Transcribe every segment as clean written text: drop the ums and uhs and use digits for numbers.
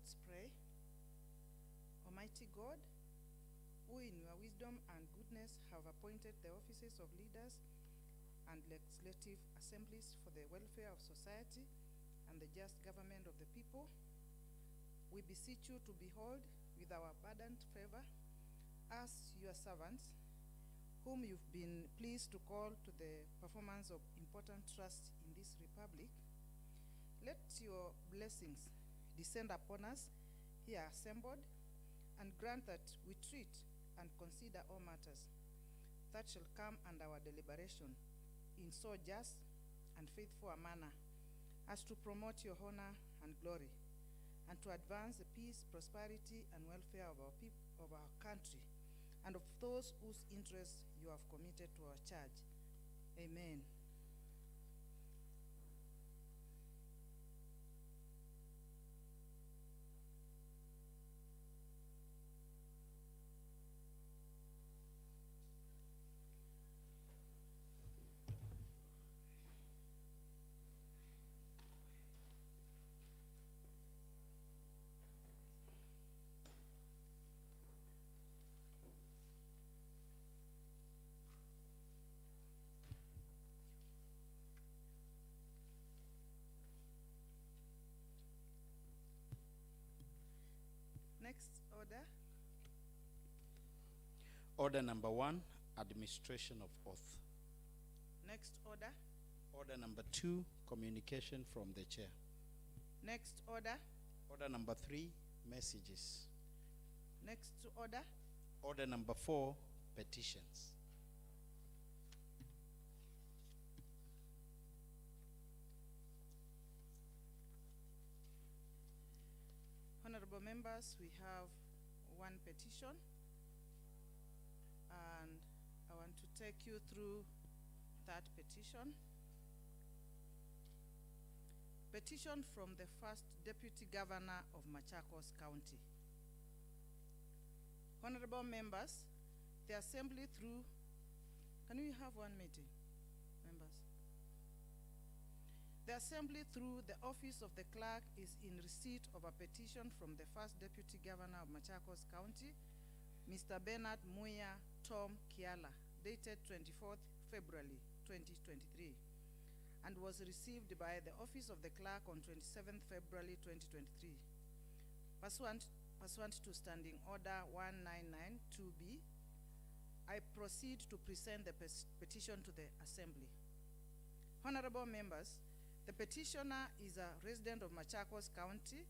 Let's pray. Almighty God, who in your wisdom and goodness have appointed the offices of leaders and legislative assemblies for the welfare of society and the just government of the people, we beseech you to behold with our abundant favor us, your servants, whom you've been pleased to call to the performance of important trusts in this republic. Let your blessings descend upon us here assembled, and grant that we treat and consider all matters that shall come under our deliberation in so just and faithful a manner as to promote your honor and glory, and to advance the peace, prosperity, and welfare of our people, of our country, and of those whose interests you have committed to our charge. Amen. Next order. Order number 1, administration of oath. Next order. Order number 2, communication from the chair. Next order. Order number 3, messages. Next order. Order number 4, petitions. Honorable members, we have one petition, and I want to take you through that petition. Petition from the first Deputy Governor of Machakos County. Honorable members, the Assembly through, can we have one meeting, members? The Assembly, through the office of the clerk, is in receipt of a petition from the first Deputy Governor of Machakos County, Mr. Bernard Muya Tom Kiala, dated 24th February 2023, and was received by the office of the clerk on 27th February 2023. Pursuant to Standing Order 1992B, I proceed to present the petition to the Assembly. Honorable members, the petitioner is a resident of Machakos County,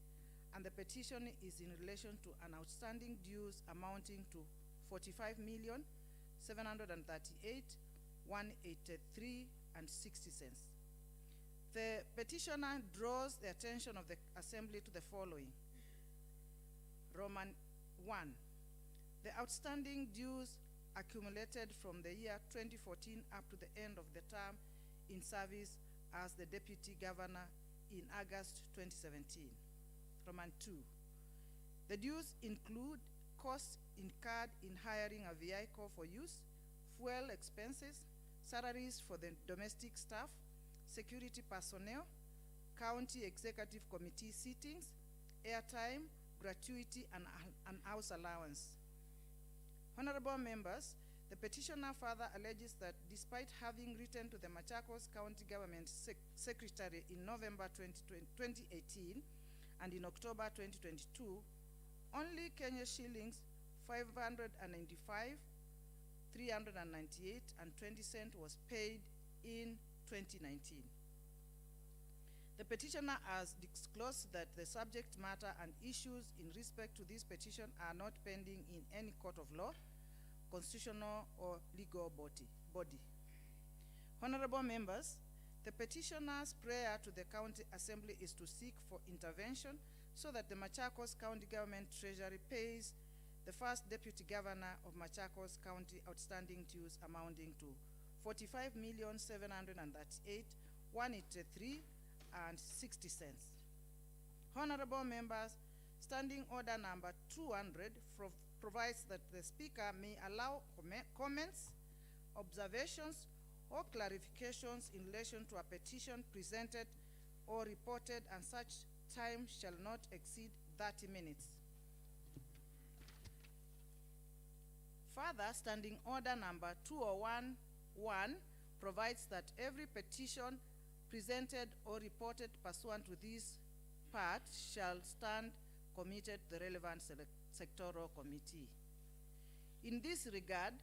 and the petition is in relation to an outstanding dues amounting to 45,738,183.60. The petitioner draws the attention of the Assembly to the following. Roman 1, the outstanding dues accumulated from the year 2014 up to the end of the term in service as the Deputy Governor in August 2017. Roman 2, the dues include costs incurred in hiring a vehicle for use, fuel expenses, salaries for the domestic staff, security personnel, county executive committee sittings, airtime, gratuity, and house allowance. Honorable members, the petitioner further alleges that despite having written to the Machakos County Government Secretary in November 2018 and in October 2022, only Kenya shillings 595,398.20 was paid in 2019. The petitioner has disclosed that the subject matter and issues in respect to this petition are not pending in any court of law, constitutional or legal body. Honorable members, the petitioner's prayer to the County Assembly is to seek for intervention so that the Machakos County Government Treasury pays the first Deputy Governor of Machakos County outstanding dues amounting to 45,738,183.60. Honorable members, Standing Order number 200 provides that the Speaker may allow comments, observations, or clarifications in relation to a petition presented or reported, and such time shall not exceed 30 minutes. Further, Standing Order number 2011 provides that every petition presented or reported pursuant to this part shall stand committed to the relevant sectoral committee. In this regard,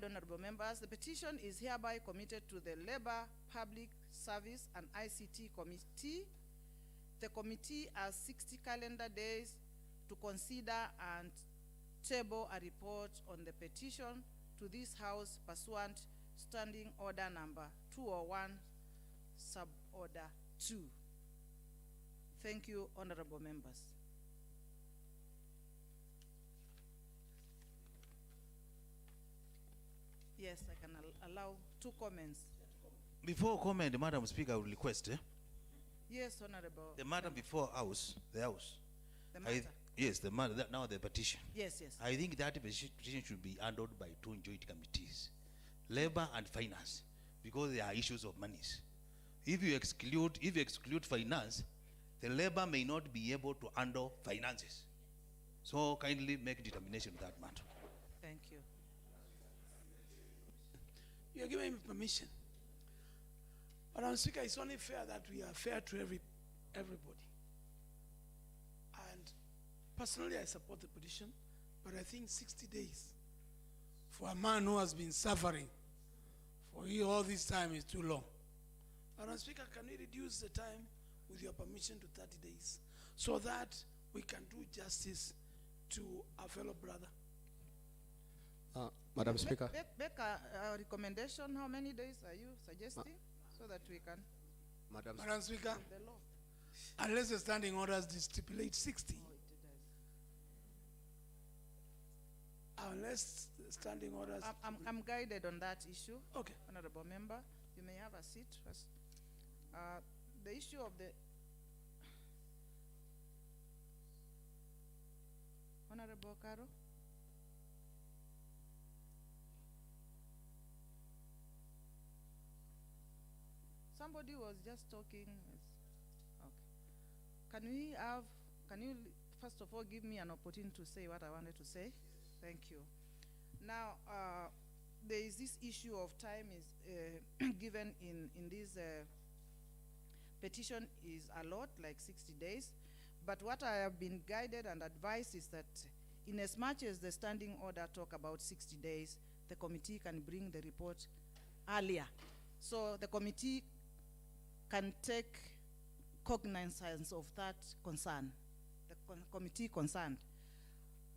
honorable members, the petition is hereby committed to the Labor, Public Service and ICT Committee. The committee has 60 calendar days to consider and table a report on the petition to this House pursuant Standing Order number 201, Sub-Order 2. Thank you, honorable members. Yes, I can allow 2 comments. Before comment, Madam Speaker, I would request, Yes, honorable. the matter before the House. The matter. Yes, the matter, now the petition. Yes, yes. I think that petition should be handled by 2 joint committees, Labor and Finance, because there are issues of monies. If you exclude finance, the Labor may not be able to handle finances. So kindly make determination of that matter. Thank you. You are giving me permission. Madam Speaker, it's only fair that we are fair to everybody. And personally, I support the petition, but I think 60 days for a man who has been suffering for all this time is too long. Madam Speaker, can we reduce the time with your permission to 30 days so that we can do justice to our fellow brother? Madam Speaker. Make a recommendation. How many days are you suggesting so that we can? Madam Speaker, The law. unless the standing orders stipulate 60, unless the standing orders. I'm guided on that issue. Okay. Honorable member, you may have a seat first. The issue of the Honorable Caro. Somebody was just talking. Okay. Can you first of all give me an opportunity to say what I wanted to say? Thank you. Now, there is this issue of time is given in this petition is a lot, like 60 days. But what I have been guided and advised is that in as much as the standing order talk about 60 days, the committee can bring the report earlier. So the committee can take cognizance of that concern, the committee concerned.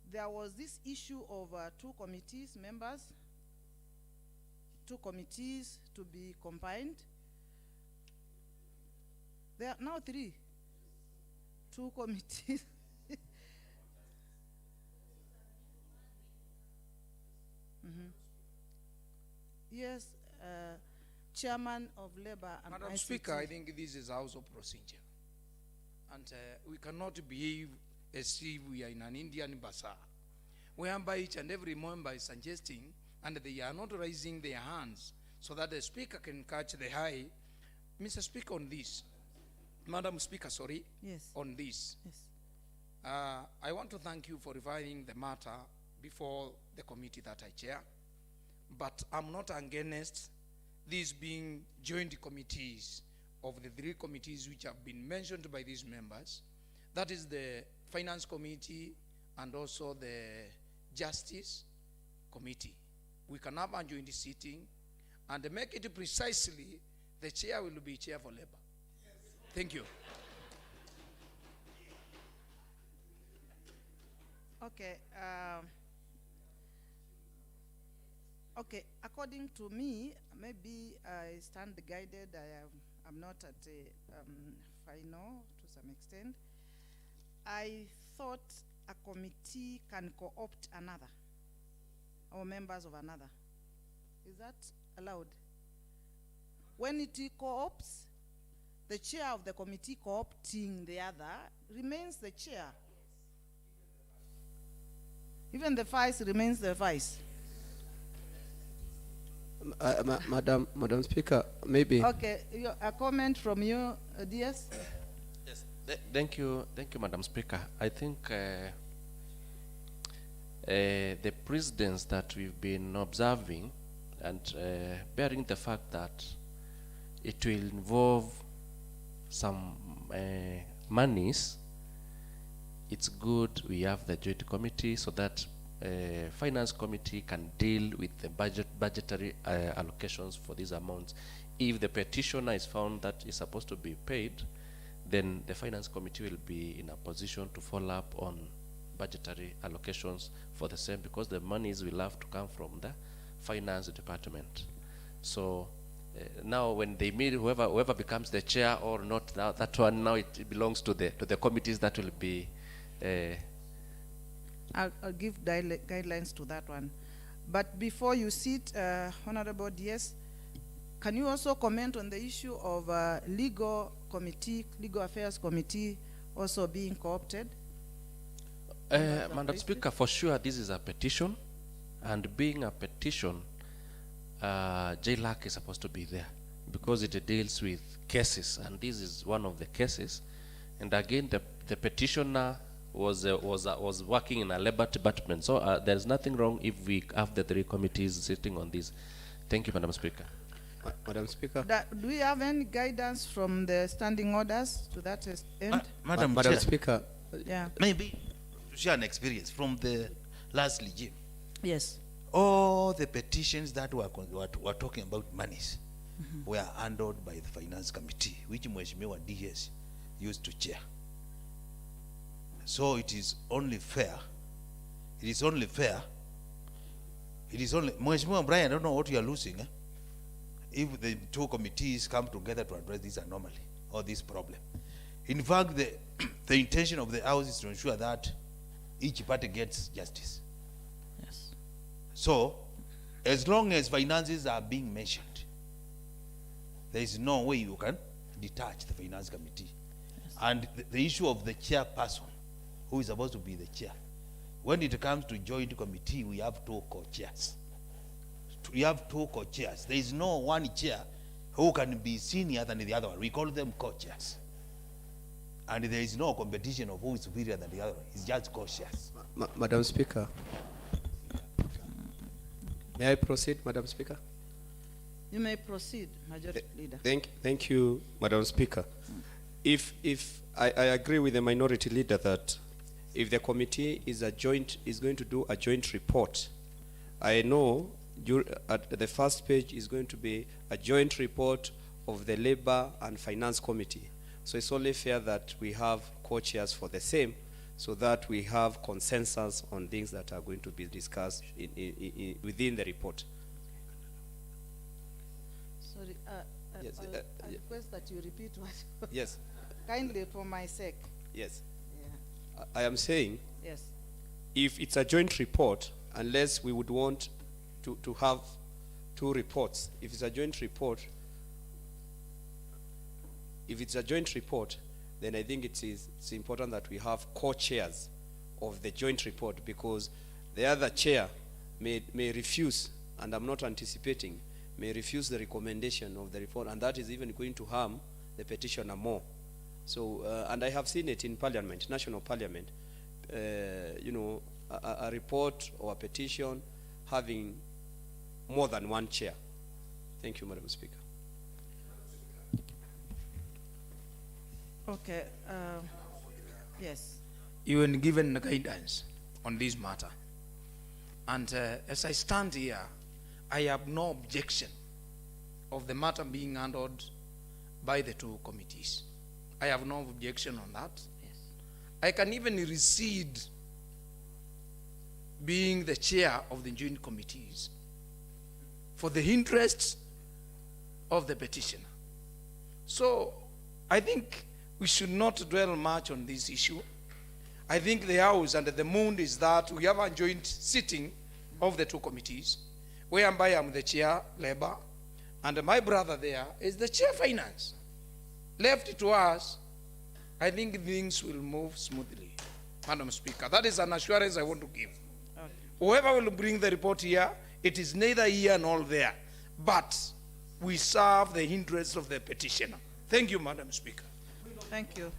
There was this issue of 2 committees members, 2 committees to be combined. There are now 3. 2 committees. Yes, Chairman of Labor and Madam ICT. Speaker, I think this is House of procedure. And we cannot behave as if we are in an Indian bazaar, whereby each and every member is suggesting and they are not raising their hands so that the Speaker can catch the eye. Mr. Speaker, on this, Madam Speaker, sorry, Yes. on this, Yes. I want to thank you for referring the matter before the committee that I chair, but I'm not against these being joint committees of the 3 committees which have been mentioned by these members. That is the Finance Committee and also the Justice Committee. We can have a joint sitting and make it precisely the chair will be chair for Labor. Yes. Thank you. Okay. Okay. According to me, maybe I stand guided. I'm not at a final to some extent. I thought a committee can co-opt another, or members of another. Is that allowed? When it co-opts, the chair of the committee co-opting the other remains the chair. Even the vice remains the vice. Madam Speaker, maybe. Okay, a comment from you, DS? Yes, Thank you, Madam Speaker. I think the precedents that we've been observing and bearing the fact that it will involve some monies, it's good we have the joint committee so that finance committee can deal with the budgetary allocations for these amounts. If the petitioner is found that is supposed to be paid, then the finance committee will be in a position to follow up on budgetary allocations for the same, because the monies will have to come from the finance department. So now when they meet, whoever becomes the chair or not, now that one, now it belongs to the committees that will be I'll give guidelines to that one. But before you sit, Honorable DS, can you also comment on the issue of legal affairs committee also being co-opted? Madam Speaker, for sure this is a petition, and being a petition, JLAC is supposed to be there because it deals with cases, and this is one of the cases. And again, the petitioner was working in a labor department, so there's nothing wrong if we have the three committees sitting on this. Thank you, Madam Speaker. Madam Speaker. Do we have any guidance from the standing orders to that end? Madam Madam Speaker. Yeah. Maybe to share an experience from the last regime. Yes. All the petitions that were talking about monies were handled by the finance committee, which Mheshimiwa DS used to chair. So it is only fair. It is only fair. It is only, Mheshimiwa Brian, I don't know what you are losing. If the two committees come together to address this anomaly or this problem. In fact, the intention of the House is to ensure that each party gets justice. Yes. So, as long as finances are being mentioned, there is no way you can detach the finance committee. Yes. And the issue of the chairperson, who is supposed to be the chair, when it comes to joint committee, we have two co-chairs. We have two co-chairs. There is no one chair who can be senior than the other one. We call them co-chairs. And there is no competition of who is superior than the other one. It's just co-chairs. Madam Speaker. May I proceed, Madam Speaker? You may proceed, Majority Leader. Thank you, Madam Speaker. If I agree with the Minority Leader that if the committee is going to do a joint report, I know at the first page is going to be a joint report of the Labor and Finance Committee. So it's only fair that we have co-chairs for the same, so that we have consensus on things that are going to be discussed within the report. Sorry, Yes, I request that you repeat what. Yes. Kindly for my sake. Yes. Yeah. I am saying, Yes. if it's a joint report, unless we would want to have two reports, if it's a joint report, then I think it's important that we have co-chairs of the joint report, because the other chair may refuse, and I'm not anticipating, may refuse the recommendation of the report, and that is even going to harm the petitioner more. So, and I have seen it in Parliament, National Parliament, a report or a petition having more than one chair. Thank you, Madam Speaker. Okay. Yes. You were given guidance on this matter. And as I stand here, I have no objection of the matter being handled by the two committees. I have no objection on that. Yes. I can even recede being the chair of the joint committees for the interests of the petitioner. So I think we should not dwell much on this issue. I think the House and the mood is that we have a joint sitting of the two committees, whereby I'm the chair, Labor, and my brother there is the chair, Finance. Left to us, I think things will move smoothly, Madam Speaker. That is an assurance I want to give. Okay. Whoever will bring the report here, it is neither here nor there, but we serve the interests of the petitioner. Thank you, Madam Speaker. Thank you.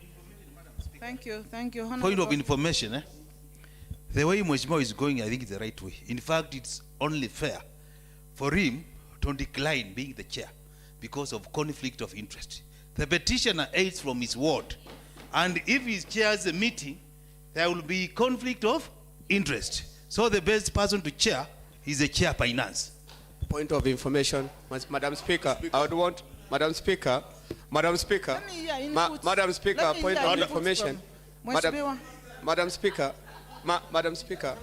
Thank you, Point of Honorable. information, the way Mheshimiwa is going, I think is the right way. In fact, it's only fair for him to decline being the chair because of conflict of interest. The petitioner aids from his ward, and if he chairs a meeting, there will be conflict of interest. So the best person to chair is the chair finance. Point of information, Madam Speaker. I would want, Madam Speaker, Madam Speaker, Let me hear inputs. Madam Speaker, Let me point hear of inputs information. from Madam, Mheshimiwa. Madam Speaker, Madam Speaker,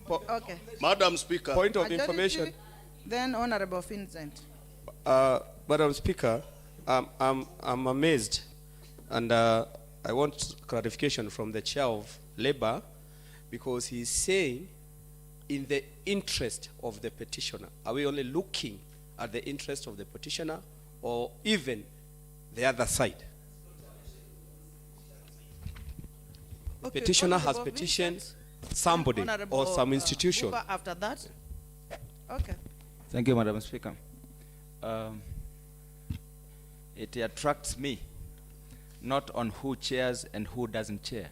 Okay. Madam Speaker. point of Majority, information. Then Honorable Vincent. Madam Speaker, I'm amazed, and I want clarification from the chair of Labour, because he's saying, in the interest of the petitioner. Are we only looking at the interest of the petitioner, or even the other side? Okay, Petitioner has Honorable petitioned Vincent, somebody Honorable, or some institution. Buba after that. Okay. Thank you, Madam Speaker. It attracts me not on who chairs and who doesn't chair,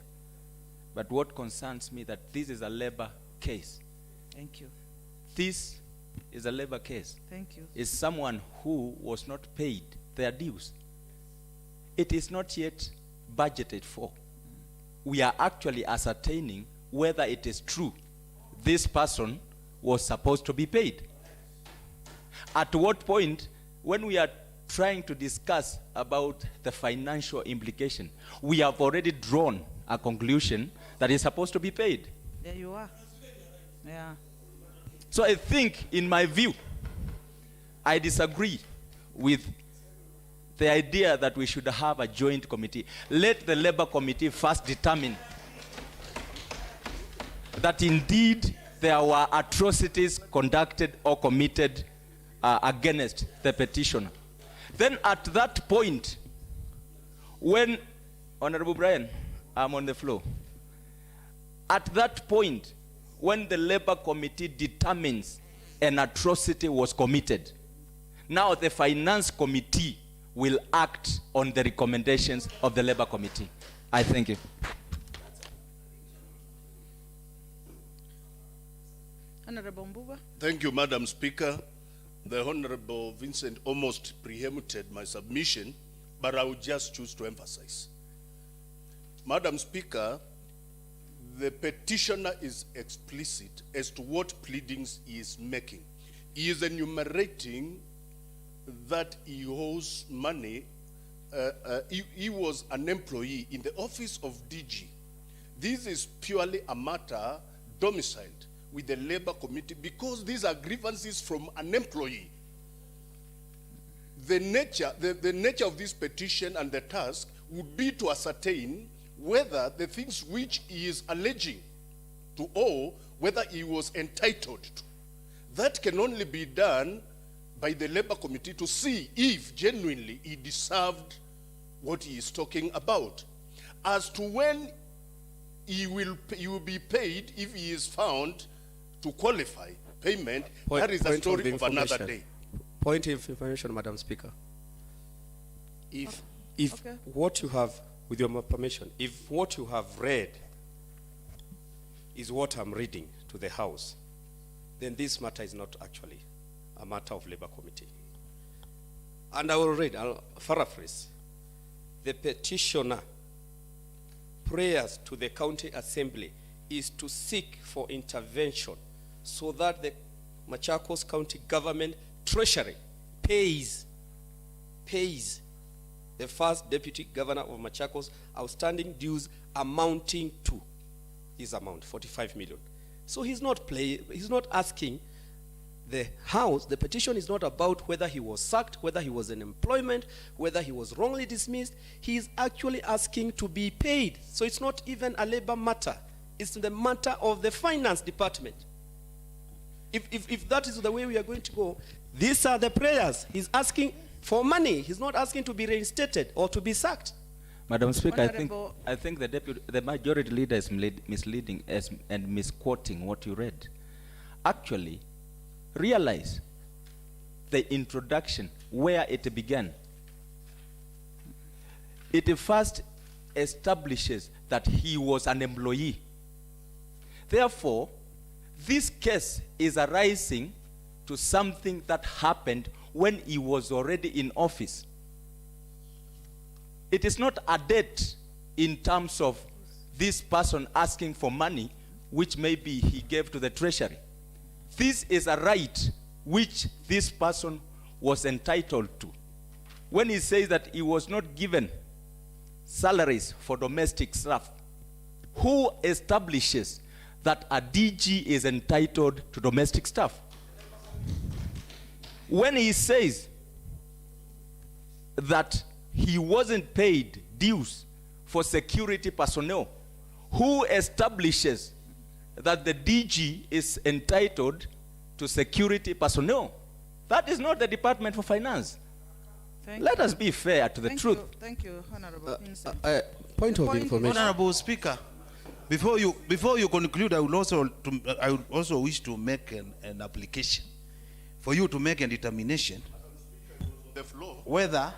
but what concerns me that this is a labor case. Thank you. This is a labor case. Thank you. Is someone who was not paid their dues. It is not yet budgeted for. We are actually ascertaining whether it is true this person was supposed to be paid. At what point, when we are trying to discuss about the financial implication, we have already drawn a conclusion that is supposed to be paid. There you are. Yeah. So I think, in my view, I disagree with the idea that we should have a joint committee. Let the Labour Committee first determine that indeed there were atrocities conducted or committed against the petitioner. Then at that point, when, Honorable Brian, I'm on the floor. At that point, when the Labour Committee determines an atrocity was committed, now the Finance Committee will act on the recommendations of the Labour Committee. I thank you. Honorable Mbuba. Thank you, Madam Speaker. The Honorable Vincent almost preempted my submission, but I will just choose to emphasize. Madam Speaker, the petitioner is explicit as to what pleadings he is making. He is enumerating that he owes money. He was an employee in the office of DG. This is purely a matter domiciled with the Labour Committee because these are grievances from an employee. The nature of this petition and the task would be to ascertain whether the things which he is alleging to owe, whether he was entitled to. That can only be done by the Labour Committee to see if genuinely he deserved what he is talking about. As to when he will be paid if he is found to qualify payment, that is a story of another day. Point of information, Madam Speaker. If Okay. what you have, with your permission, if what you have read is what I'm reading to the House, then this matter is not actually a matter of Labour Committee. And I will read, I'll paraphrase. The petitioner prayers to the county assembly is to seek for intervention so that the Machakos County government treasury pays the first deputy governor of Machakos outstanding dues amounting to this amount, 45 million. So he's not asking the House, the petition is not about whether he was sacked, whether he was in employment, whether he was wrongly dismissed. He is actually asking to be paid. So it's not even a labor matter. It's the matter of the finance department. If that is the way we are going to go, these are the prayers. He's asking for money. He's not asking to be reinstated or to be sacked. Madam Speaker, Honorable- I think the majority leader is misleading and misquoting what you read. Actually, realize the introduction, where it began. It first establishes that he was an employee. Therefore, this case is arising to something that happened when he was already in office. It is not a debt in terms of this person asking for money, which maybe he gave to the treasury. This is a right which this person was entitled to. When he says that he was not given salaries for domestic staff, who establishes that a DG is entitled to domestic staff? When he says that he wasn't paid dues for security personnel, who establishes that the DG is entitled to security personnel? That is not the Department for Finance. Let us be fair to the truth. Thank you, Honorable Vincent. Point of Point information. Honorable Speaker, before you conclude, I would also wish to make an application for you to make a determination The floor. whether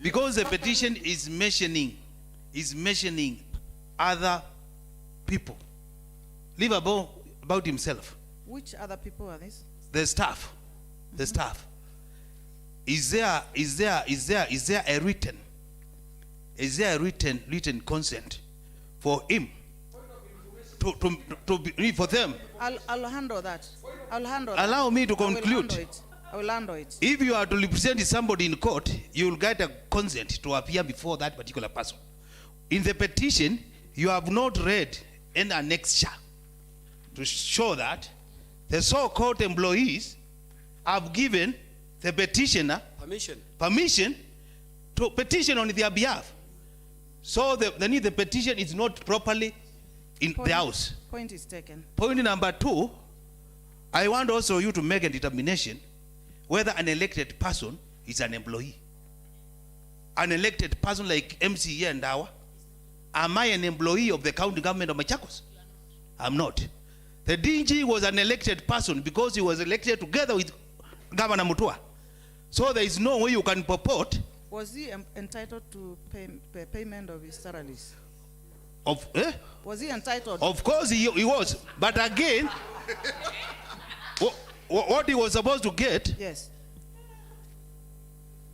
because the petition is mentioning other people, leave about himself, Which other people are these? the staff. Is there a written consent for him to be for them? I'll handle that. Allow me to conclude. I will handle it. If you are to represent somebody in court, you will get a consent to appear before that particular person. In the petition, you have not read an annexure to show that the so-called employees have given the petitioner permission to petition on their behalf. So the petition is not properly in the house. Point is taken. Point number 2, I want also you to make a determination whether an elected person is an employee. An elected person like MC and Dawa. Am I an employee of the county government of Machakos? I'm not. The DG was an elected person because he was elected together with Governor Mutua. So there is no way you can purport. Was he entitled to payment of his salaries? Was he entitled? Of course he was. But again, what he was supposed to get, Yes.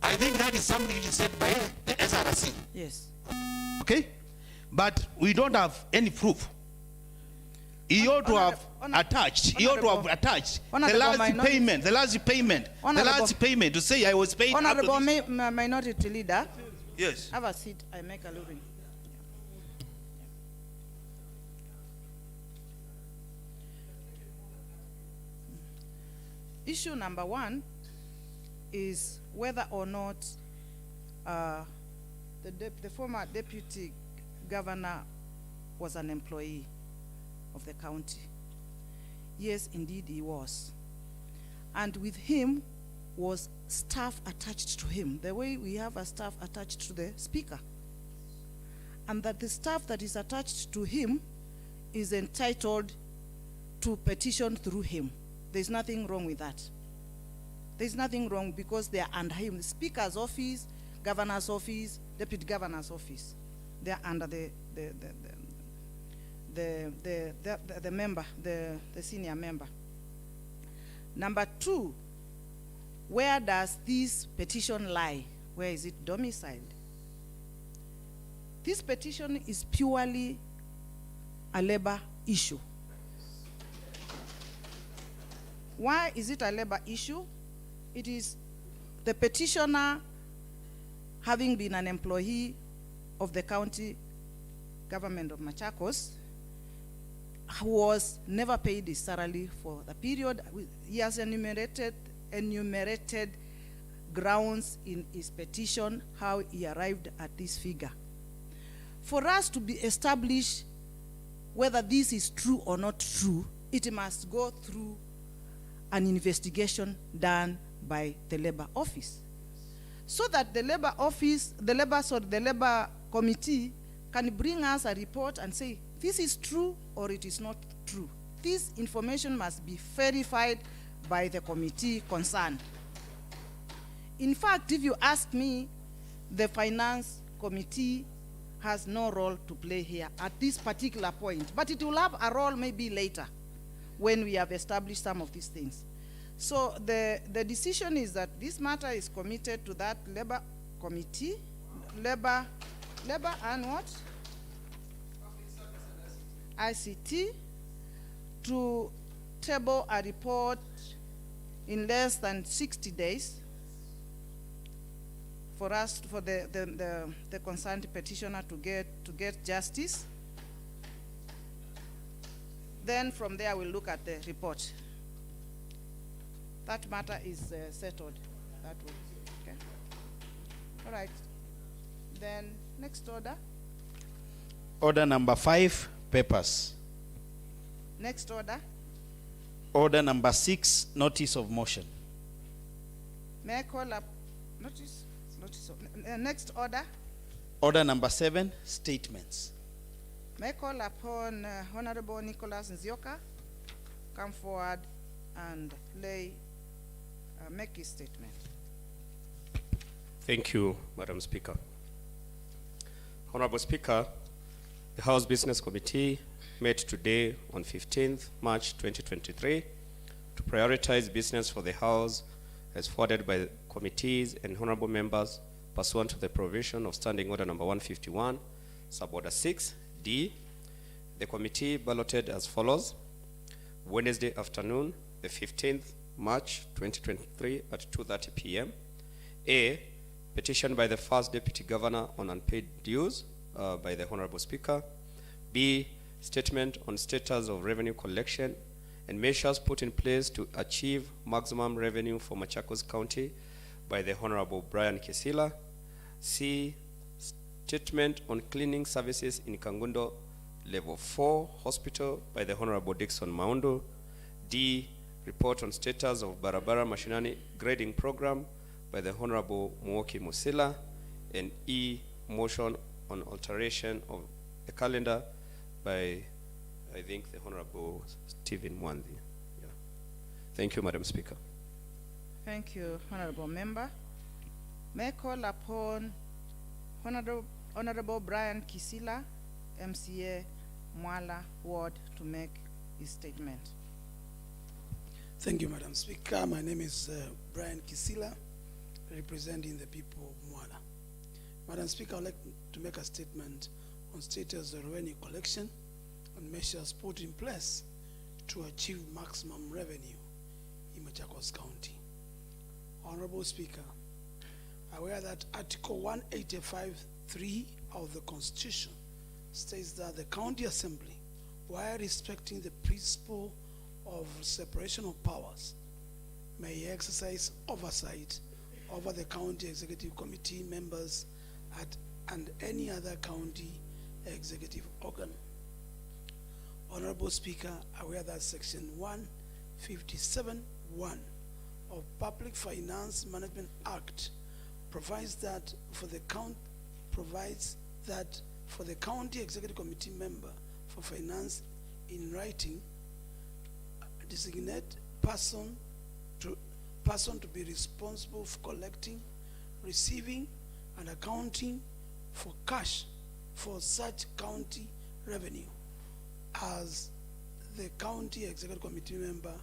I think that is something which is said by the SRC. Yes. Okay? But we don't have any proof. He ought to have attached the last payment to say I was paid. Honorable Minority Leader. Yes. Have a seat. I make a living. Issue number 1 is whether or not the former deputy governor was an employee of the county. Yes, indeed he was. And with him was staff attached to him, the way we have a staff attached to the speaker. And that the staff that is attached to him is entitled to petition through him. There's nothing wrong with that. There's nothing wrong because they are under him. The speaker's office, governor's office, deputy governor's office. They are under the member, the senior member. Number 2, where does this petition lie? Where is it domiciled? This petition is purely a labor issue. Why is it a labor issue? It is the petitioner, having been an employee of the county government of Machakos, was never paid his salary for the period. He has enumerated grounds in his petition how he arrived at this figure. For us to be established whether this is true or not true, it must go through an investigation done by the labor office, so that the labor committee can bring us a report and say this is true or it is not true. This information must be verified by the committee concerned. In fact, if you ask me, the finance committee has no role to play here at this particular point, but it will have a role maybe later when we have established some of these things. So the decision is that this matter is committed to that labor committee, labor and what? ICT, to table a report in less than 60 days for us, for the concerned petitioner to get justice. Then from there we'll look at the report. That matter is settled that way. Okay. All right. Then next order. Order number 5, papers. Next order. Order number 6, notice of motion. May I call up notice of, next order. Order number 7, statements. May I call upon Honorable Nicholas Nzioka come forward and make his statement. Thank you, Madam Speaker. Honorable Speaker, the House Business Committee met today on 15th March 2023 to prioritize business for the House as forwarded by committees and honorable members pursuant to the provision of Standing Order number 151, Suborder 6D. The committee balloted as follows. Wednesday afternoon, the 15th March 2023 at 2:30 p.m. A, petition by the First Deputy Governor on unpaid dues by the Honorable Speaker. B, statement on status of revenue collection and measures put in place to achieve maximum revenue for Machakos County by the Honorable Brian Kisila. C, statement on cleaning services in Kangundo Level 4 Hospital by the Honorable Dixon Maundo. D, report on status of Barabara Mashinani grading program by the Honorable Muoki Musila. And E, motion on alteration of the calendar by, I think, the Honorable Stephen Mwandi. Yeah. Thank you, Madam Speaker. Thank you, Honorable Member. May I call upon Honorable Brian Kisila, MCA Mwala Ward, to make his statement. Thank you, Madam Speaker. My name is Brian Kisila, representing the people of Mwala. Madam Speaker, I'd like to make a statement on status of revenue collection and measures put in place to achieve maximum revenue in Machakos County. Honorable Speaker, aware that Article 185(3) of the Constitution states that the County Assembly, while respecting the principle of separation of powers, may exercise oversight over the County Executive Committee members and any other county executive organ. Honorable Speaker, aware that Section 157(1) of Public Finance Management Act provides that for the County Executive Committee member for finance in writing, a designated person to be responsible for collecting, receiving, and accounting for cash for such county revenue as the County Executive Committee member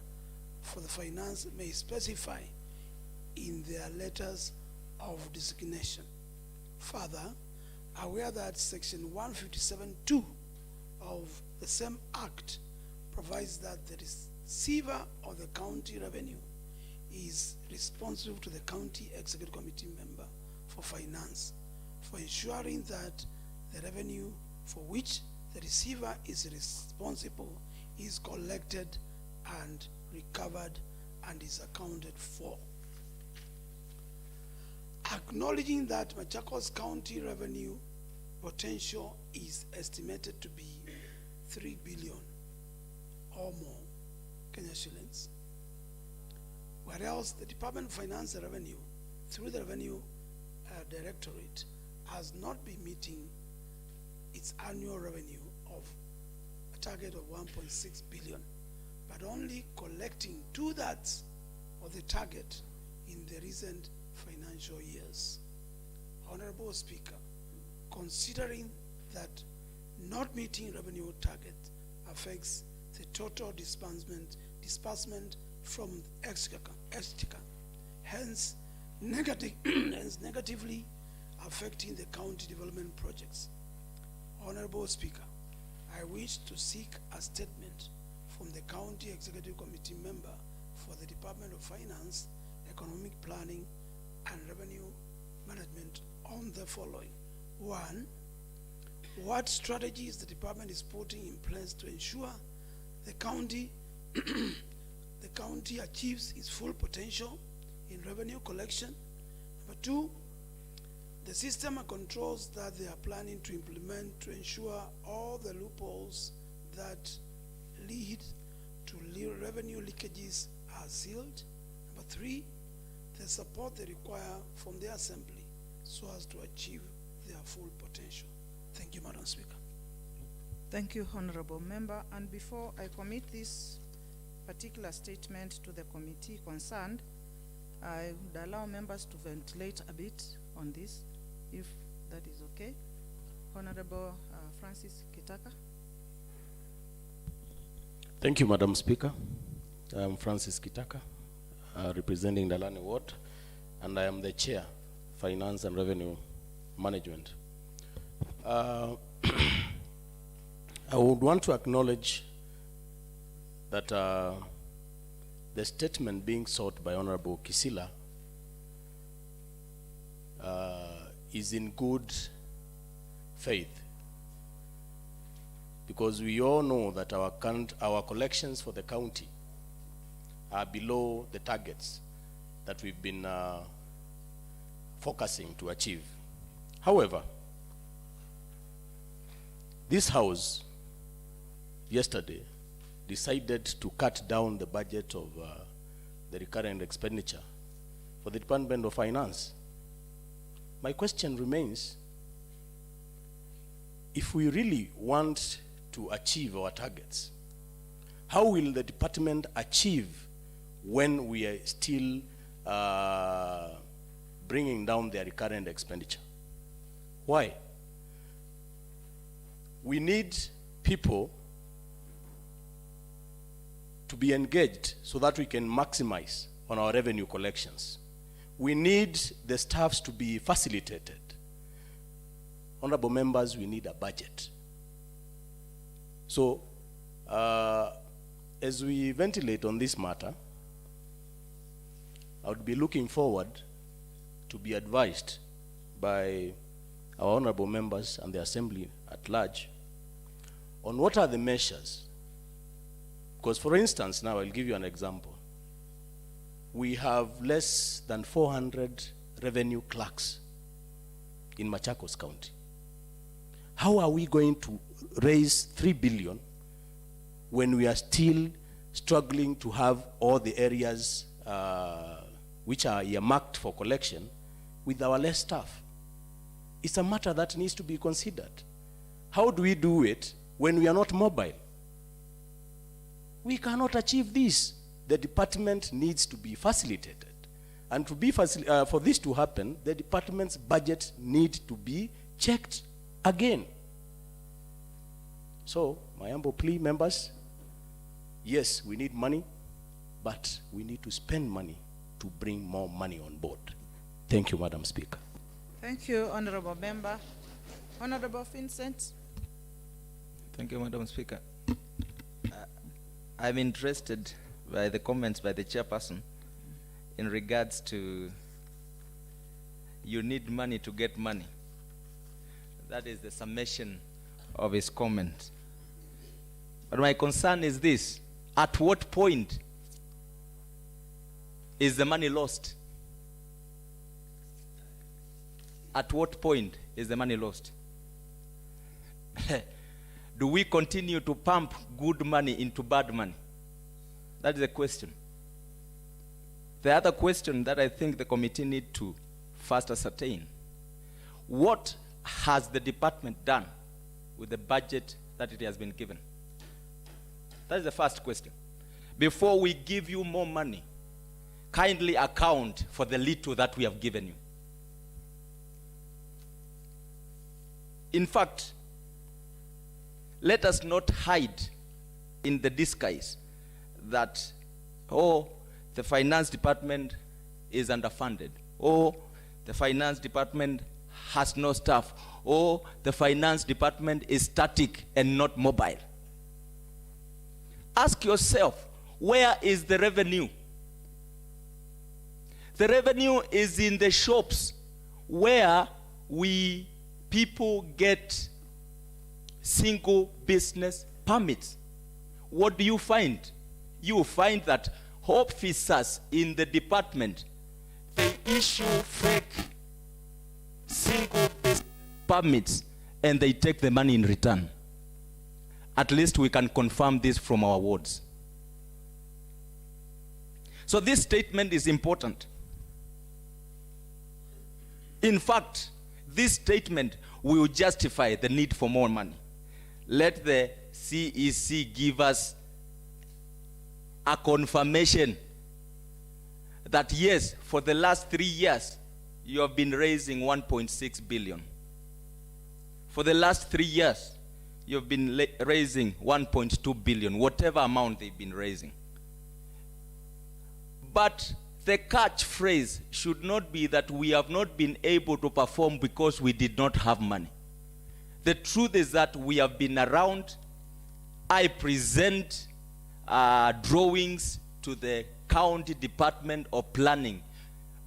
for the finance may specify in their letters of designation. Further, aware that Section 157(2) of the same Act provides that the receiver of the county revenue is responsible to the County Executive Committee member for finance for ensuring that the revenue for which the receiver is responsible is collected and recovered and is accounted for. Acknowledging that Machakos County revenue potential is estimated to be 3 billion or more Kenya shillings, whereas the Department of Finance and Revenue through the Revenue Directorate has not been meeting its annual revenue of a target of 1.6 billion, but only collecting 2/3 of the target in the recent financial years. Honorable Speaker, considering that not meeting revenue target affects the total disbursement from exchequer, hence negatively affecting the county development projects. Honorable Speaker, I wish to seek a statement from the County Executive Committee member for the Department of Finance, Economic Planning and Revenue Management on the following. 1, what strategies the department is putting in place to ensure the county achieves its full potential in revenue collection. Number 2, the system and controls that they are planning to implement to ensure all the loopholes that lead to revenue leakages are sealed. Number 3, the support they require from the assembly so as to achieve their full potential. Thank you, Madam Speaker. Thank you, Honorable Member. And before I commit this particular statement to the committee concerned, I would allow members to ventilate a bit on this, if that is okay. Honorable Francis Kitaka. Thank you, Madam Speaker. I'm Francis Kitaka, representing Dalani Ward, and I am the Chair, Finance and Revenue Management. I would want to acknowledge that the statement being sought by Honorable Kisila is in good faith, because we all know that our collections for the county are below the targets that we've been focusing to achieve. However, this House yesterday decided to cut down the budget of the recurrent expenditure for the Department of Finance. My question remains, if we really want to achieve our targets, how will the department achieve when we are still bringing down their recurrent expenditure? Why? We need people to be engaged so that we can maximize on our revenue collections. We need the staffs to be facilitated. Honorable members, we need a budget. So, as we ventilate on this matter, I would be looking forward to be advised by our honorable members and the assembly at large on what are the measures. Because for instance, now I'll give you an example. We have less than 400 revenue clerks in Machakos County. How are we going to raise 3 billion when we are still struggling to have all the areas which are earmarked for collection with our less staff? It's a matter that needs to be considered. How do we do it when we are not mobile? We cannot achieve this. The department needs to be facilitated. And to be for this to happen, the department's budget needs to be checked again. So, my humble plea, members, yes, we need money, but we need to spend money to bring more money on board. Thank you, Madam Speaker. Thank you, Honorable Member. Honorable Vincent. Thank you, Madam Speaker. I'm interested by the comments by the chairperson in regards to you need money to get money. That is the summation of his comment. But my concern is this: at what point is the money lost? At what point is the money lost? Do we continue to pump good money into bad money? That is the question. The other question that I think the committee need to first ascertain: what has the department done with the budget that it has been given? That is the first question. Before we give you more money, kindly account for the little that we have given you. In fact, let us not hide in the disguise that, oh, the finance department is underfunded, or the finance department has no staff, or the finance department is static and not mobile. Ask yourself, where is the revenue? The revenue is in the shops where people get single business permits. What do you find? You find that officers in the department, they issue fake single business permits and they take the money in return. At least we can confirm this from our wards. So this statement is important. In fact, this statement will justify the need for more money. Let the CEC give us a confirmation that yes, for the last 3 years, you have been raising 1.6 billion. For the last 3 years, you have been raising 1.2 billion, whatever amount they've been raising. But the catchphrase should not be that we have not been able to perform because we did not have money. The truth is that we have been around. I present drawings to the county department of planning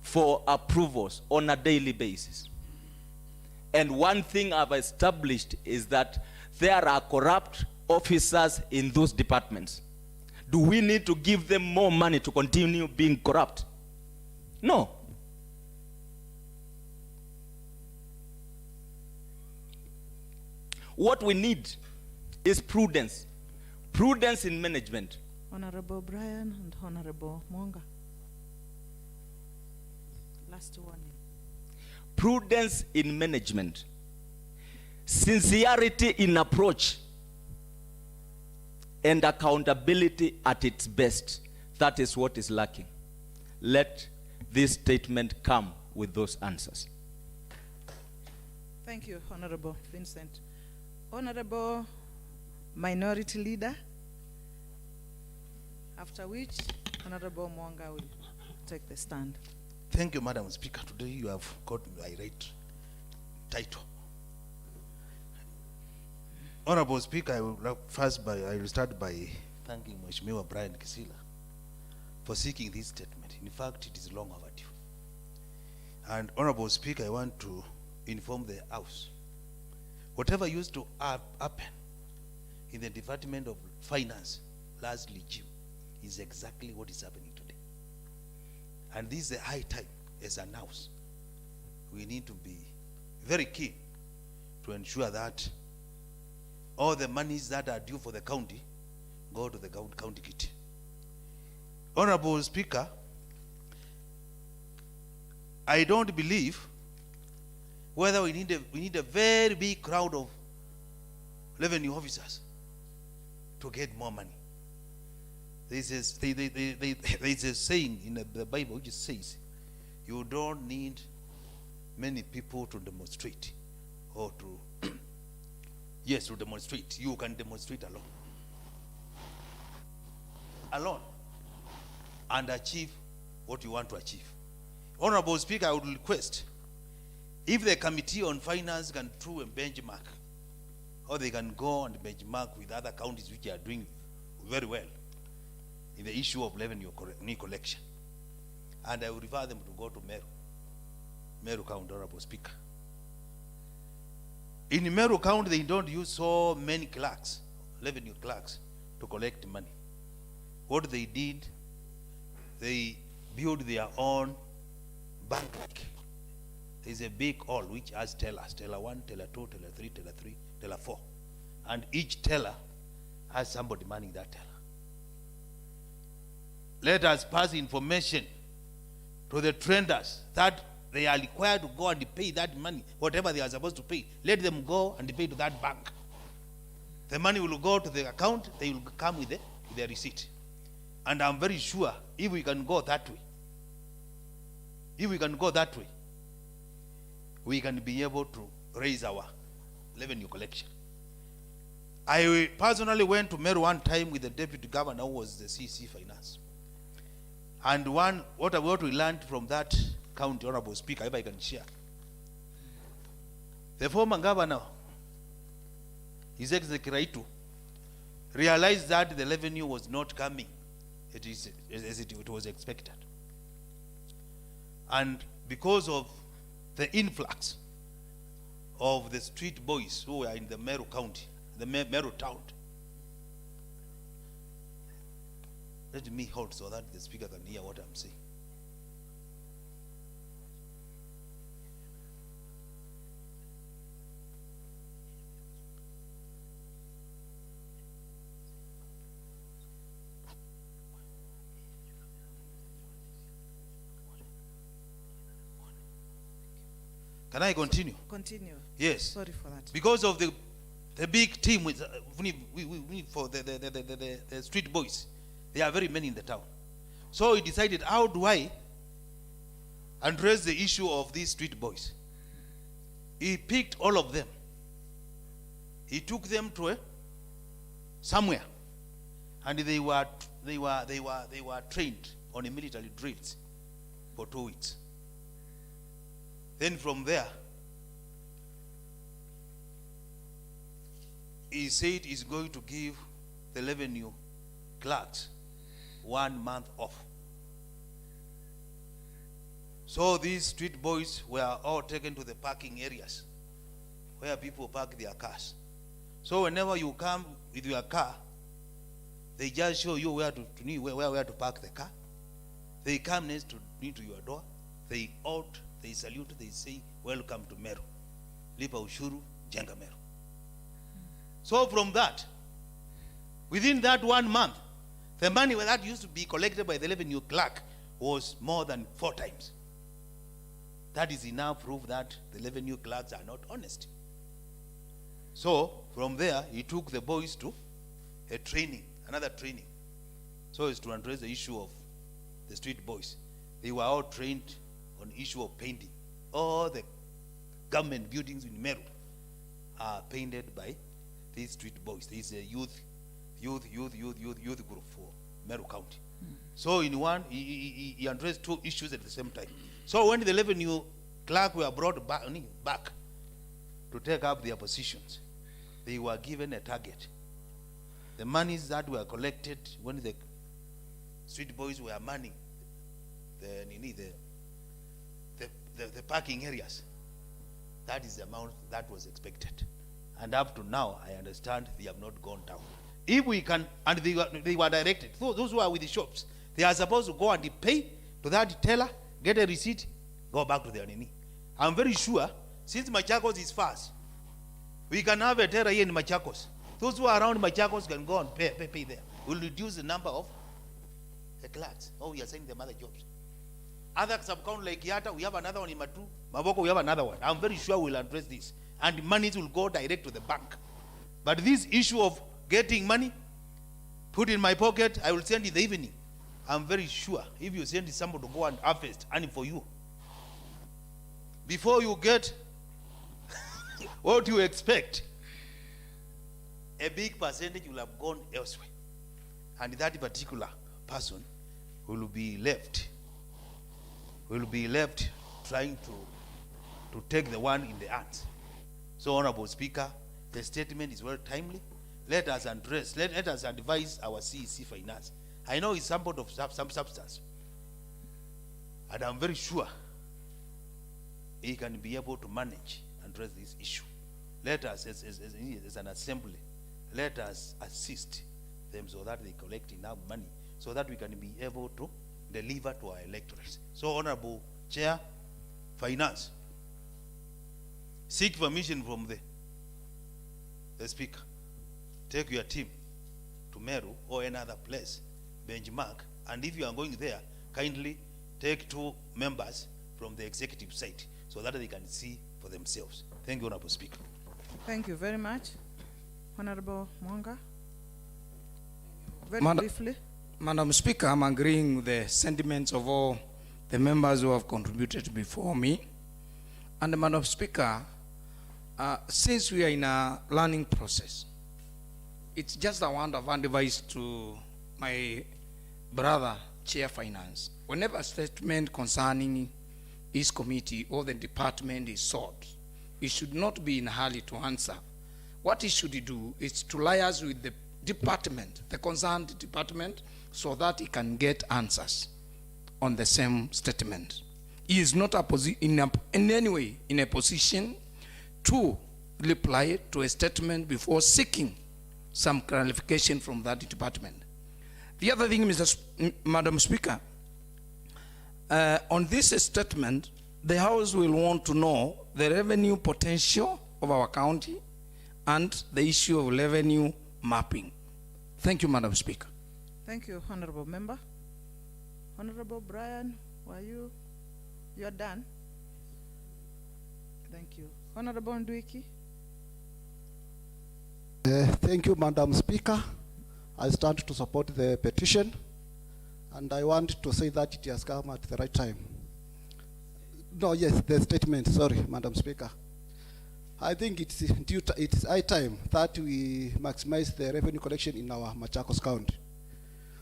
for approvals on a daily basis. And one thing I've established is that there are corrupt officers in those departments. Do we need to give them more money to continue being corrupt? No. What we need is prudence. Prudence in management. Honorable Brian and Honorable Mwanga. Last one. Prudence in management. Sincerity in approach. And accountability at its best. That is what is lacking. Let this statement come with those answers. Thank you, Honorable Vincent. Honorable Minority Leader, after which Honorable Mwanga will take the stand. Thank you, Madam Speaker. Today you have got my right title. Honorable Speaker, I will start by thanking Mheshimiwa Brian Kisila for seeking this statement. In fact, it is long overdue. And Honorable Speaker, I want to inform the House, whatever used to happen in the Department of Finance last regime is exactly what is happening today. And this is a high time as an House. We need to be very keen to ensure that all the monies that are due for the county go to the county kitty. Honorable Speaker, I don't believe whether we need a very big crowd of revenue officers to get more money. There is a saying in the Bible which says, you don't need many people to demonstrate or to yes, to demonstrate. You can demonstrate alone. Alone. And achieve what you want to achieve. Honorable Speaker, I would request, if the Committee on Finance can do a benchmark, or they can go and benchmark with other counties which are doing very well in the issue of revenue collection. And I will refer them to go to Meru County, Honorable Speaker. In Meru County, they don't use so many clerks, revenue clerks, to collect money. What they did, they built their own bank. There's a big hall which has tellers, teller 1, teller 2, teller 3, teller 3, teller 4. And each teller has somebody manning that teller. Let us pass information to the traders that they are required to go and pay that money, whatever they are supposed to pay. Let them go and pay to that bank. The money will go to the account, they will come with the receipt. And I'm very sure if we can go that way, we can be able to raise our revenue collection. I personally went to Meru one time with the deputy governor who was the CC Finance. And what we learned from that county, Honorable Speaker, if I can share. The former governor, His Executive Raitu, realized that the revenue was not coming as it was expected. And because of the influx of the street boys who were in the Meru County, the Meru town. Let me hold so that the speaker can hear what I'm saying. Can I continue? Continue. Yes. Sorry for that. Because of the big team with for the street boys, there are very many in the town. So he decided, how do I address the issue of these street boys? He picked all of them. He took them to somewhere, and they were trained on a military drills for 2 weeks. Then from there, he said he's going to give the revenue clerks 1 month off. So these street boys were all taken to the parking areas where people park their cars. So whenever you come with your car, they just show you where to park the car. They come next to your door. They out, they salute, they say, welcome to Meru. Lipa ushuru, jenga Meru. So from that, within that 1 month, the money that used to be collected by the revenue clerk was more than 4 times. That is enough proof that the revenue clerks are not honest. So from there, he took the boys to a training, another training. So as to address the issue of the street boys. They were all trained on issue of painting. All the government buildings in Meru are painted by these street boys. This is a youth group for Meru County. So in one, he addressed 2 issues at the same time. So when the revenue clerk were brought back to take up their positions, they were given a target. The monies that were collected when the street boys were manning the parking areas, that is the amount that was expected. And up to now, I understand they have not gone down. If we can, and they were directed, those who are with the shops, they are supposed to go and pay to that teller, get a receipt, go back to their nini. I'm very sure, since Machakos is fast, we can have a teller here in Machakos. Those who are around Machakos can go and pay there. We'll reduce the number of the clerks. Oh, we are sending them other jobs. Other sub-county like Yata, we have another one in Matu. Maboko, we have another one. I'm very sure we'll address this. And monies will go direct to the bank. But this issue of getting money, put in my pocket, I will send in the evening. I'm very sure if you send somebody to go and harvest, and for you, before you get what you expect, a big percentage will have gone elsewhere. And that particular person will be left trying to take the one in the hands. So, Honorable Speaker, the statement is very timely. Let us address, let us advise our CEC Finance. I know it's somewhat of some substance, and I'm very sure he can be able to manage and address this issue. Let us, as an assembly, let us assist them so that they collect enough money so that we can be able to deliver to our electorates. So, Honorable Chair, Finance, seek permission from the Speaker. Take your team to Meru or any other place, benchmark, and if you are going there, kindly take 2 members from the executive side so that they can see for themselves. Thank you, Honorable Speaker. Thank you very much. Honorable Mwanga. Very briefly. Madam Speaker, I'm agreeing with the sentiments of all the members who have contributed before me. And Madam Speaker, since we are in a learning process, it's just a word of advice to my brother, Chair Finance. Whenever a statement concerning his committee or the department is sought, he should not be in a hurry to answer. What he should do is to liaise with the department, the concerned department, so that he can get answers on the same statement. He is not in any way in a position to reply to a statement before seeking some clarification from that department. The other thing, Madam Speaker, on this statement, the House will want to know the revenue potential of our county and the issue of revenue mapping. Thank you, Madam Speaker. Thank you, Honorable Member. Honorable Brian, you are done? Thank you. Honorable Ndwiki. Thank you, Madam Speaker. I stand to support the petition, and I want to say that it has come at the right time. No, yes, the statement, sorry, Madam Speaker. I think it's high time that we maximize the revenue collection in our Machakos County.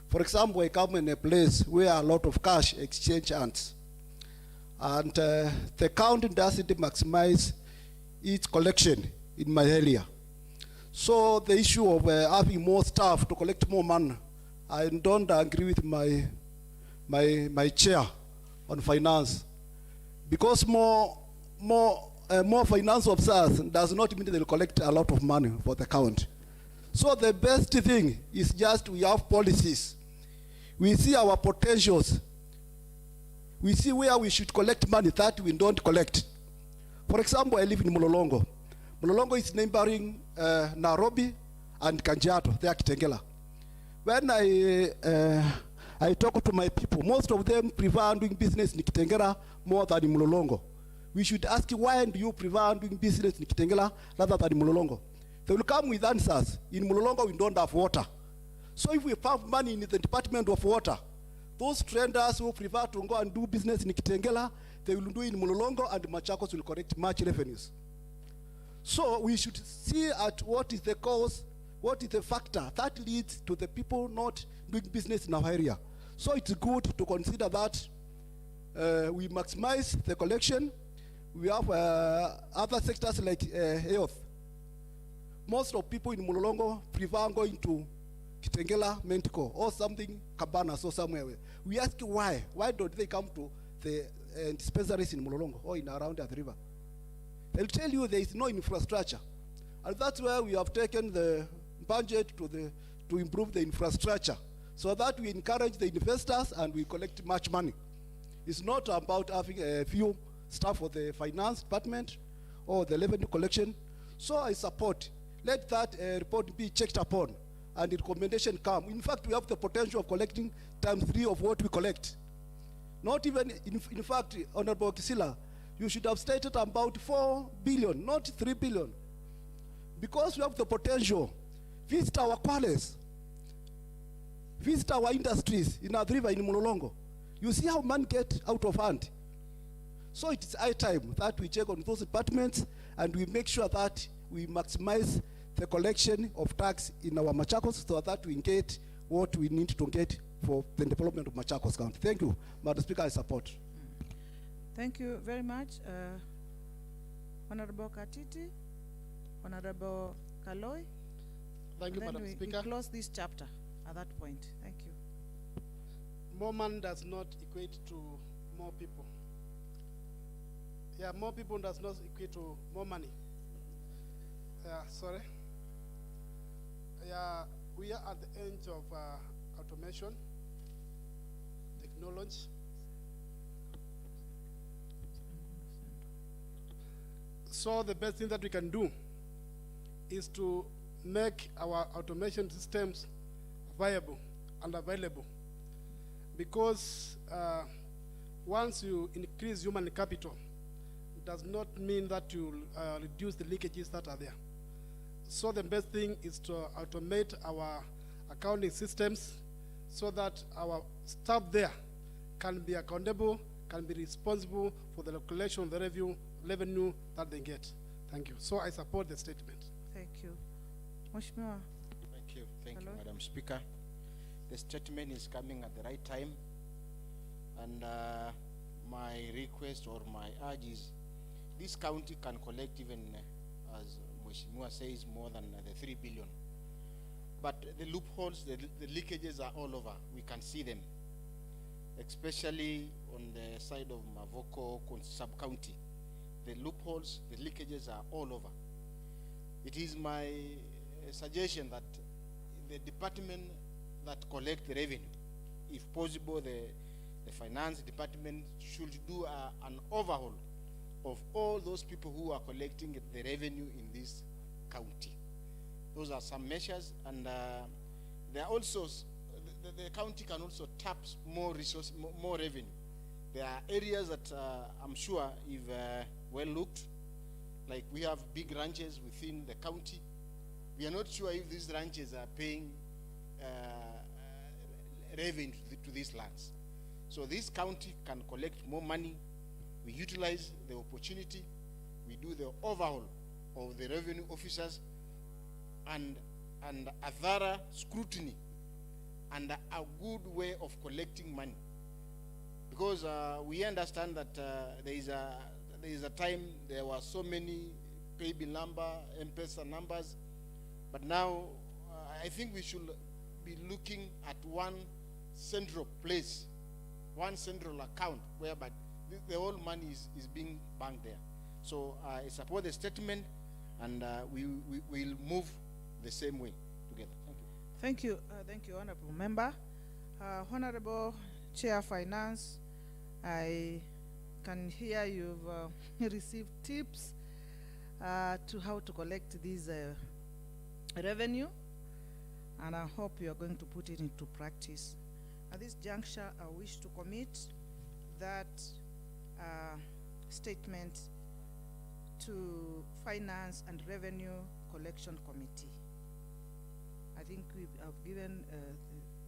For example, I come in a place where a lot of cash exchange hands, and the county doesn't maximize its collection in my area. So the issue of having more staff to collect more money, I don't agree with my chair on finance, because more finance officers does not mean they'll collect a lot of money for the county. So the best thing is just we have policies. We see our potentials. We see where we should collect money that we don't collect. For example, I live in Mulolongo. Mulolongo is neighboring Nairobi and Kajiado, they are Kitengela. When I talk to my people, most of them prefer doing business in Kitengela more than in Mulolongo. We should ask, why do you prefer doing business in Kitengela rather than in Mulolongo? They will come with answers. In Mulolongo, we don't have water. So if we have money in the Department of Water, those traders who prefer to go and do business in Kitengela, they will do in Mulolongo, and Machakos will collect much revenues. So we should see at what is the cause, what is the factor that leads to the people not doing business in our area. So it's good to consider that we maximize the collection. We have other sectors like health. Most of people in Mulolongo prefer going to Kitengela, Mentico, or something, Cabanas or somewhere. We ask why. Why don't they come to the dispensaries in Mulolongo or in around the river? They'll tell you there is no infrastructure. And that's why we have taken the budget to improve the infrastructure, so that we encourage the investors and we collect much money. It's not about having a few staff for the finance department or the revenue collection. So I support. Let that report be checked upon and the recommendation come. In fact, we have the potential of collecting ×3 of what we collect. Not even, in fact, Honorable Kisila, you should have stated about 4 billion, not 3 billion. Because we have the potential. Visit our quarries. Visit our industries in our river in Mulolongo. You see how money get out of hand. So it is high time that we check on those departments and we make sure that we maximize the collection of tax in our Machakos, so that we get what we need to get for the development of Machakos County. Thank you, Madam Speaker, I support. Thank you very much. Honorable Katiti, Honorable Kaloi. Thank you, Madam Speaker. We close this chapter at that point. Thank you. More money does not equate to more people. Yeah, more people does not equate to more money. Yeah, sorry. Yeah, we are at the end of automation, technology. So the best thing that we can do is to make our automation systems viable and available. Because once you increase human capital, it does not mean that you reduce the leakages that are there. So the best thing is to automate our accounting systems so that our staff there can be accountable, can be responsible for the collection of the revenue that they get. Thank you. So I support the statement. Thank you. Mheshimiwa. Thank Thank Hello? you, Madam Speaker. The statement is coming at the right time, and my request or my urge is this county can collect even, as Mheshimiwa says, more than the 3 billion. But the loopholes, the leakages are all over. We can see them, especially on the side of Mavoko sub-county. The loopholes, the leakages are all over. It is my suggestion that the department that collect the revenue, if possible, the finance department should do an overhaul of all those people who are collecting the revenue in this county. Those are some measures, and there are also, the county can also tap more resource, more revenue. There are areas that I'm sure, if well looked, like we have big ranches within the county. We are not sure if these ranches are paying revenue to these lands. So this county can collect more money. We utilize the opportunity. We do the overhaul of the revenue officers and a thorough scrutiny and a good way of collecting money. Because we understand that there is a time there were so many pay bill number, M-Pesa numbers, but now I think we should be looking at one central place, one central account whereby the whole money is being banked there. So I support the statement, and we will move the same way together. Thank you. Thank you, Honorable Member. Honorable Chair Finance, I can hear you've received tips to how to collect this revenue, and I hope you are going to put it into practice. At this juncture, I wish to commit that statement to Finance and Revenue Collection Committee. I think we have given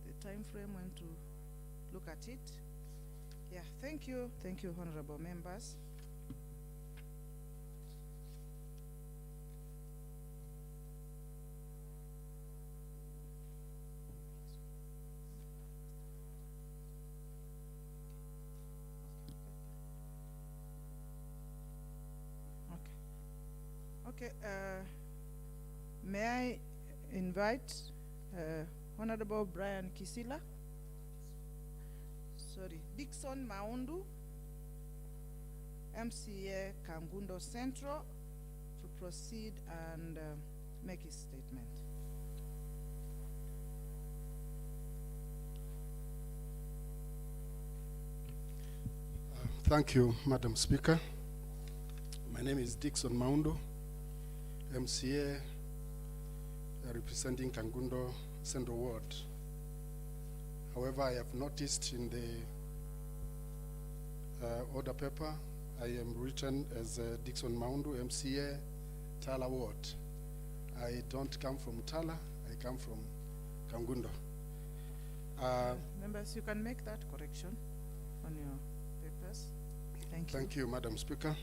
the time frame when to look at it. Yeah, thank you, honorable members. Okay, may I invite Honorable Brian Kisila, Dixon Maundu, MCA Kangundo Central, to proceed and make his statement. Thank you, Madam Speaker. My name is Dixon Maundu, MCA representing Kangundo Central Ward. However, I have noticed in the order paper, I am written as Dixon Maundu, MCA, Tala Ward. I don't come from Tala, I come from Kangundo. Members, you can make that correction on your papers. Thank you. Thank you, Madam Speaker.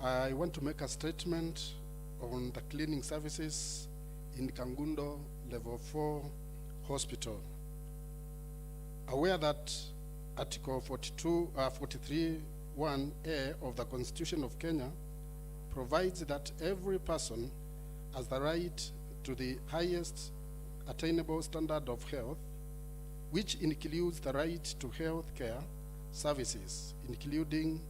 I want to make a statement on the cleaning services in Kangundo Level 4 Hospital. Aware that Article 43(1)(a) of the Constitution of Kenya provides that every person has the right to the highest attainable standard of health, which includes the right to health care services, including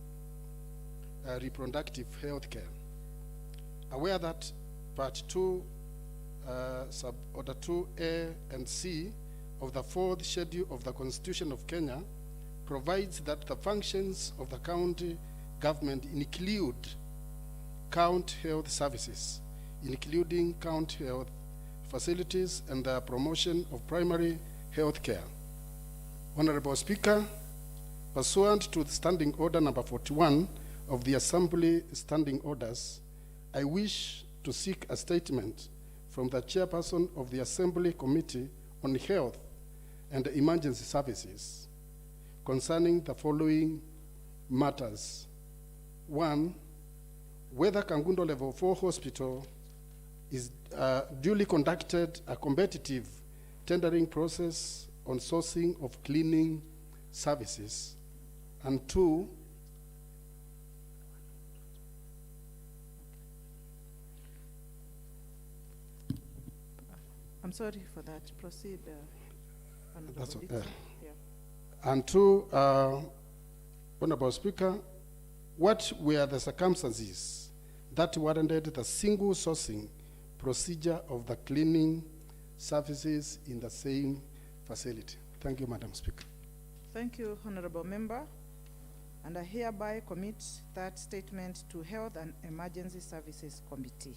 reproductive health care. Aware that Part 2, Sub-Order 2A and C of the 4th Schedule of the Constitution of Kenya provides that the functions of the county government include county health services, including county health facilities and the promotion of primary health care. Honorable Speaker, pursuant to the Standing Order number 41 of the Assembly Standing Orders, I wish to seek a statement from the chairperson of the Assembly Committee on Health and Emergency Services concerning the following matters. 1, whether Kangundo Level 4 Hospital is duly conducted a competitive tendering process on sourcing of cleaning services. And 2, I'm sorry for that. Proceed. Honorable That's Dixon. okay. Yeah. and 2, Honorable Speaker, what were the circumstances that warranted the single sourcing procedure of the cleaning services in the same facility? Thank you, Madam Speaker. Thank you, Honorable Member. And I hereby commit that statement to Health and Emergency Services Committee.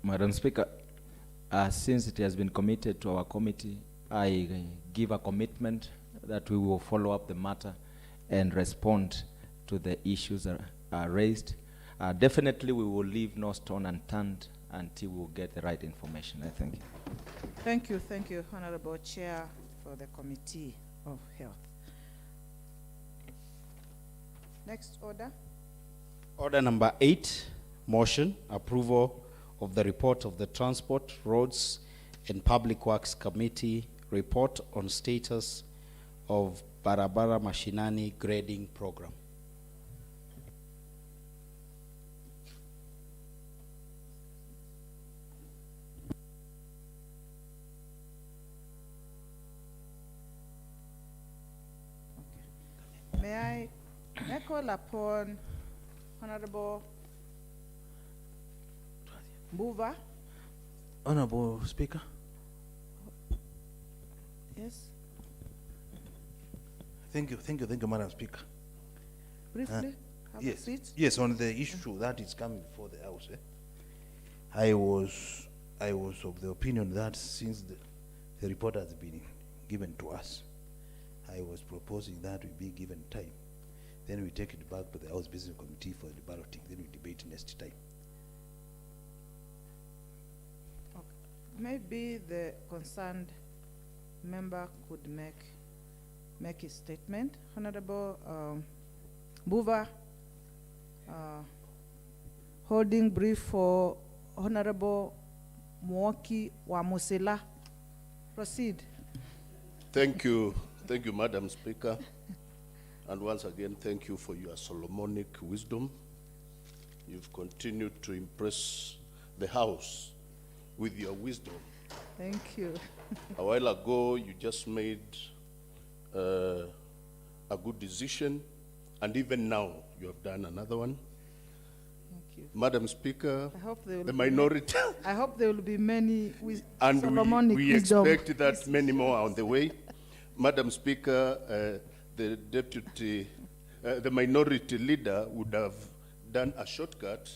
Madam Speaker, since it has been committed to our committee, I give a commitment that we will follow up the matter and respond to the issues that are raised. Definitely we will leave no stone unturned until we get the right information. I thank you. Thank you, Honorable Chair for the Committee of Health. Next order. Order number 8, motion, approval of the report of the Transport, Roads, and Public Works Committee report on status of Barabara Mashinani grading program. May I call upon Honorable Mbuva? Honorable Speaker. Yes, Thank you, Madam Speaker. briefly, have a Yes, seat. yes, on the issue that is coming before the House, I was of the opinion that since the report has been given to us, I was proposing that we be given time. Then we take it back to the House Business Committee for the balloting, then we debate next time. Maybe the concerned member could make his statement. Honorable Mbuva, holding brief for Honorable Mwoki Wamusela. Proceed. Thank you, Madam Speaker. And once again, thank you for your Solomonic wisdom. You've continued to impress the House with your wisdom. Thank you. A while ago, you just made a good decision, and even now, you have done another one. Thank you. Madam Speaker, I hope there will the be minority, I hope there will be many with and Solomonic we wisdom. expect that many more are on the way. Madam Speaker, the deputy, the minority leader would have done a shortcut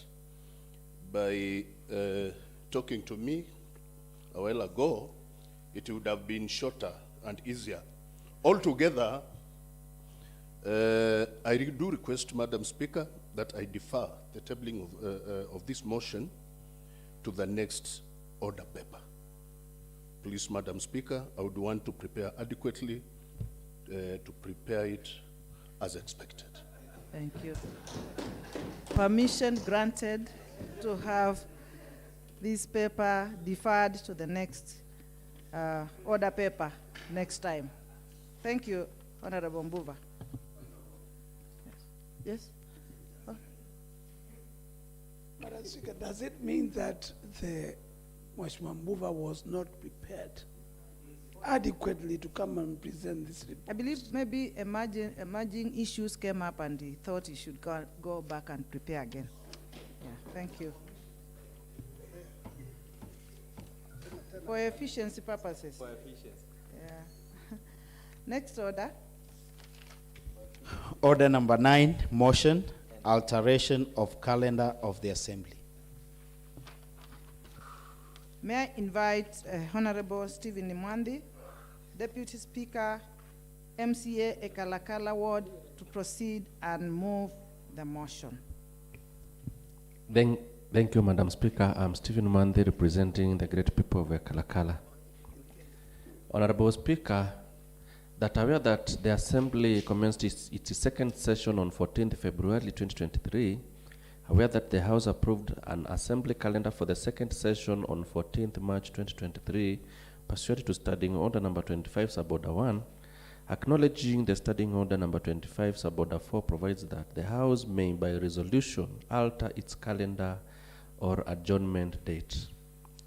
by talking to me a while ago. It would have been shorter and easier. Altogether, I do request, Madam Speaker, that I defer the tabling of this motion to the next order paper. Please, Madam Speaker, I would want to prepare adequately to prepare it as expected. Thank you. Permission granted to have this paper deferred to the next order paper next time. Thank you, Honorable Mbuva. Yes? Oh. Madam Speaker, does it mean that the Mheshimiwa Mbuva was not prepared adequately to come and present this report? I believe maybe emerging issues came up and he thought he should go back and prepare again. Yeah, thank you. For efficiency purposes. For efficiency. Yeah. Next order. Order number 9, motion, alteration of calendar of the Assembly. May I invite Honorable Stephen Nimwandi, Deputy Speaker, MCA Ekalakala Ward, to proceed and move the motion. Thank you, Madam Speaker. I'm Stephen Mandi, representing the great people of Ekalakala. Honorable Speaker, that aware that the Assembly commenced its second session on 14th February 2023, Aware that the House approved an assembly calendar for the second session on 14th March 2023, pursuant to Standing Order number 25, Suborder 1, acknowledging the Standing Order number 25, Suborder 4 provides that the House may, by resolution, alter its calendar or adjournment date.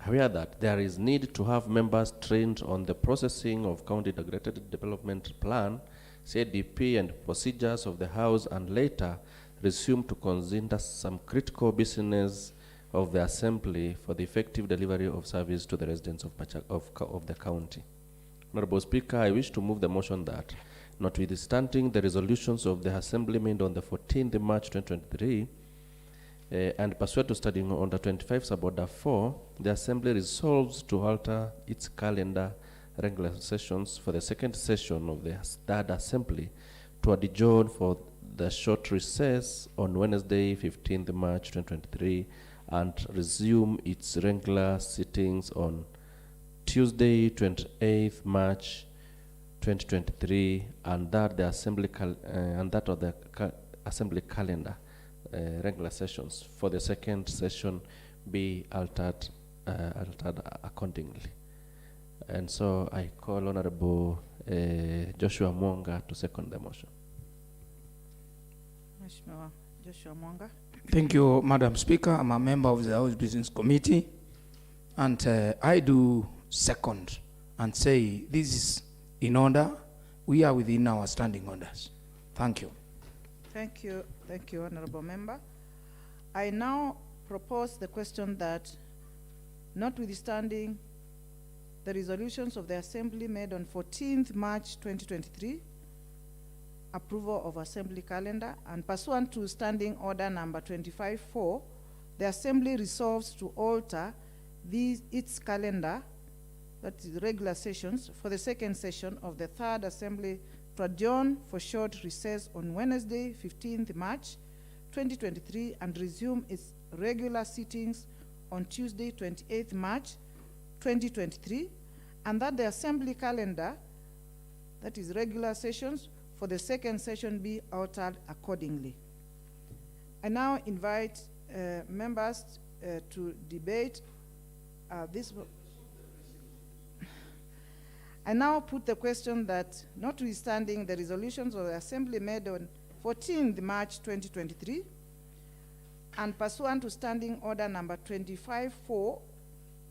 Aware that there is need to have members trained on the processing of County Integrated Development Plan, CDP, and procedures of the House, and later resume to consider some critical business of the Assembly for the effective delivery of service to the residents of the county. Honorable Speaker, I wish to move the motion that, notwithstanding the resolutions of the Assembly made on the 14th March 2023, and pursuant to Standing Order 25, Suborder 4, the Assembly resolves to alter its calendar regular sessions for the second session of the Third Assembly to adjourn for the short recess on Wednesday, 15th March 2023, and resume its regular sittings on Tuesday, 28th March 2023, and that the Assembly Assembly calendar regular sessions for the second session be altered accordingly. And so I call Honorable Joshua Mwanga to second the motion. Mheshimiwa Joshua Mwanga. Thank you, Madam Speaker. I'm a member of the House Business Committee, and I do second and say this is in order. We are within our standing orders. Thank you. Thank you, Honorable Member. I now propose the question that, notwithstanding the resolutions of the Assembly made on 14th March 2023, approval of Assembly calendar, and pursuant to Standing Order number 25-4, the Assembly resolves to alter its calendar, that is regular sessions, for the second session of the Third Assembly to adjourn for short recess on Wednesday, 15th March 2023, and resume its regular sittings on Tuesday, 28th March 2023, and that the Assembly calendar, that is regular sessions, for the second session be altered accordingly. I now invite members to debate this. I now put the question that, notwithstanding the resolutions of the Assembly made on 14th March 2023, and pursuant to Standing Order number 25-4,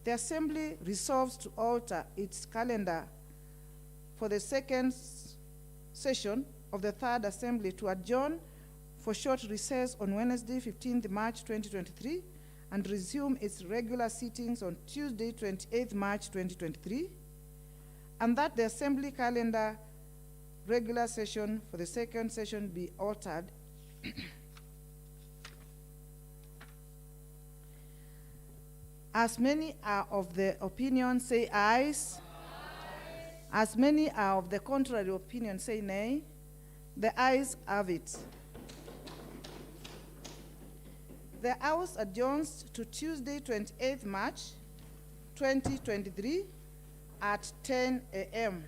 the Assembly resolves to alter its calendar for the second session of the Third Assembly to adjourn for short recess on Wednesday, 15th March 2023, and resume its regular sittings on Tuesday, 28th March 2023, and that the Assembly calendar regular session for the second session be altered as many are of the opinion, say ayes. As many are of the contrary opinion, say nay. The ayes have it. The House adjourns to Tuesday, 28th March 2023 at 10 a.m.